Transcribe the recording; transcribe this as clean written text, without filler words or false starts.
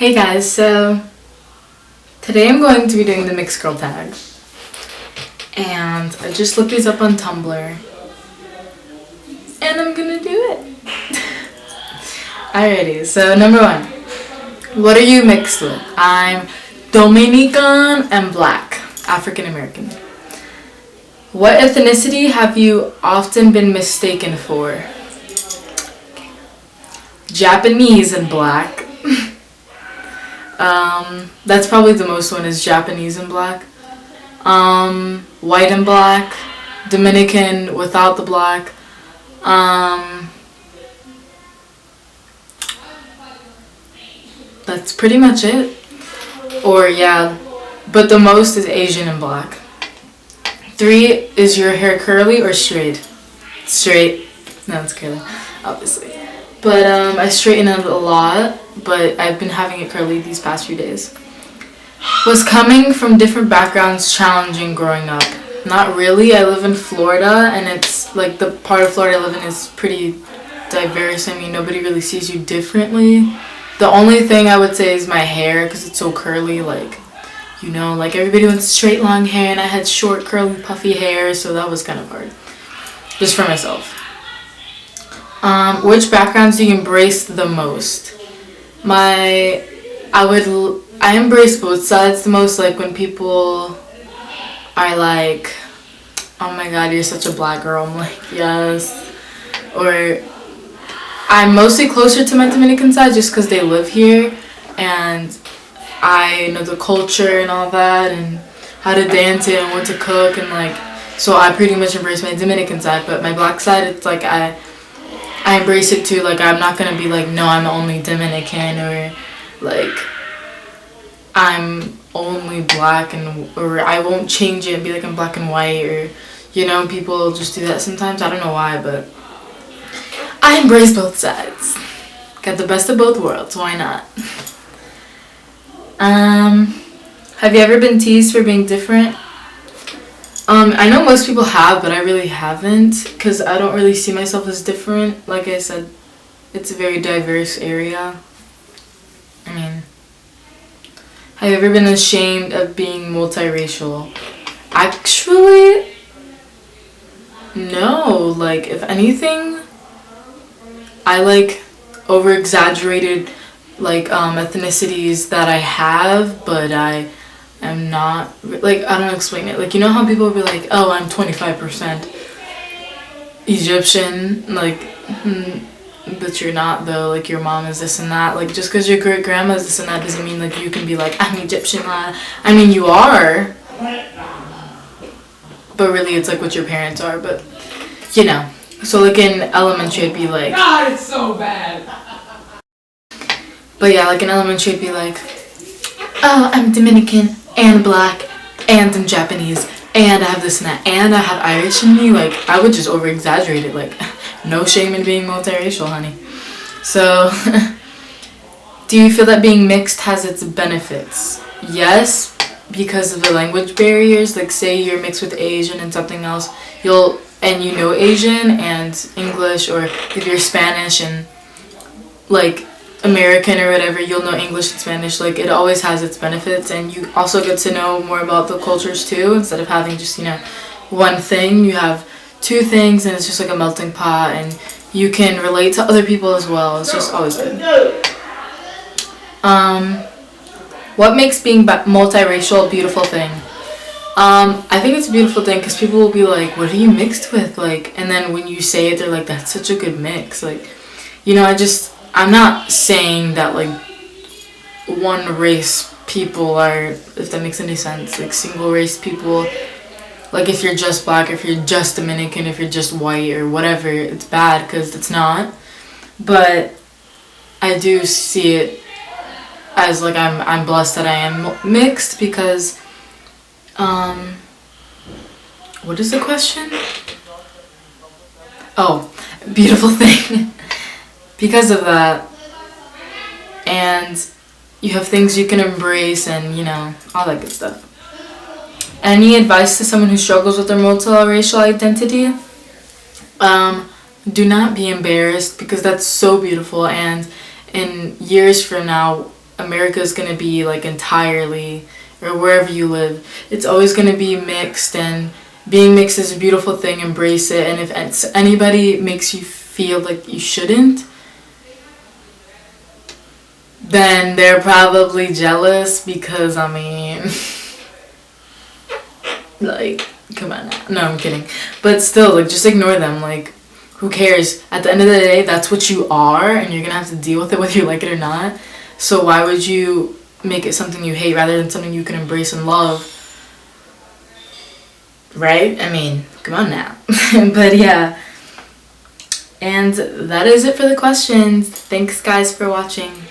Hey guys, so today I'm going to be doing the mixed girl tag, and I just looked these up on Tumblr and I'm gonna do it. Alrighty, so number one, what are you mixed with? I'm Dominican and Black, African American. What ethnicity have you often been mistaken for? Japanese and Black. That's probably the most one is Japanese and Black. White and Black. Dominican without the Black. That's pretty much it. Or yeah, but the most is Asian and Black. 3, is your hair curly or straight? Straight. No, it's curly, obviously. But I straighten it a lot, but I've been having it curly these past few days. Was coming from different backgrounds challenging growing up? Not really. I live in Florida, and it's like the part of Florida I live in is pretty diverse. I mean, nobody really sees you differently. The only thing I would say is my hair, because it's so curly, like, you know, like everybody wants straight long hair, and I had short, curly, puffy hair, so that was kind of hard. Just for myself. Which backgrounds do you embrace the most? I embrace both sides the most, like when people are like, oh my god, you're such a Black girl, I'm like, yes. Or I'm mostly closer to my Dominican side just because they live here and I know the culture and all that and how to dance it and what to cook, and like, so I pretty much embrace my Dominican side. But my Black side, it's like I embrace it too. Like, I'm not gonna be like, no, I'm only Dominican, or like I'm only Black, or I won't change it and be like I'm Black and white, or you know, people just do that sometimes. I don't know why, but I embrace both sides. Got the best of both worlds, why not? Have you ever been teased for being different? I know most people have, but I really haven't, because I don't really see myself as different. Like I said, it's a very diverse area. I mean, have you ever been ashamed of being multiracial? Actually, no. Like, if anything, I like over-exaggerated like ethnicities that I have, but I am not, like, I don't explain it. Like, you know how people will be like, oh, I'm 25% Egyptian, like, but you're not though, like your mom is this and that. Like, just because your great grandma is this and that doesn't mean like you can be like, I'm Egyptian. I mean, you are, but really it's like what your parents are. But you know, so like in elementary I'd be like, God, it's so bad. But yeah, like in elementary I'd be like, oh, I'm Dominican and Black and I'm Japanese and I have this and that and I have Irish in me. Like, I would just over exaggerate it. Like, no shame in being multiracial, honey. So do you feel that being mixed has its benefits? Yes, because of the language barriers. Like, say you're mixed with Asian and something else, you know Asian and English, or if you're Spanish and like American or whatever, you'll know English and Spanish. Like, it always has its benefits, and you also get to know more about the cultures too. Instead of having just, you know, one thing, you have 2 things, and it's just like a melting pot, and you can relate to other people as well. It's just always good. What makes being multiracial a beautiful thing? I think it's a beautiful thing because people will be like, what are you mixed with? Like, and then when you say it, they're like, that's such a good mix. Like, you know, I'm not saying that like one race people are, if that makes any sense, like single race people, like if you're just Black, if you're just Dominican, if you're just white or whatever, it's bad, because it's not. But I do see it as like I'm blessed that I am mixed, because what is the question? Oh, beautiful thing. Because of that, and you have things you can embrace, and you know, all that good stuff. Any advice to someone who struggles with their multiracial identity? Do not be embarrassed, because that's so beautiful, and in years from now, America is going to be like entirely, or wherever you live, it's always going to be mixed, and being mixed is a beautiful thing. Embrace it. And if anybody makes you feel like you shouldn't, then they're probably jealous, because I mean, like, come on now. No, I'm kidding. But still, like, just ignore them. Like, who cares? At the end of the day, that's what you are, and you're gonna have to deal with it whether you like it or not. So why would you make it something you hate rather than something you can embrace and love? Right? I mean, come on now. But yeah. And that is it for the questions. Thanks, guys, for watching.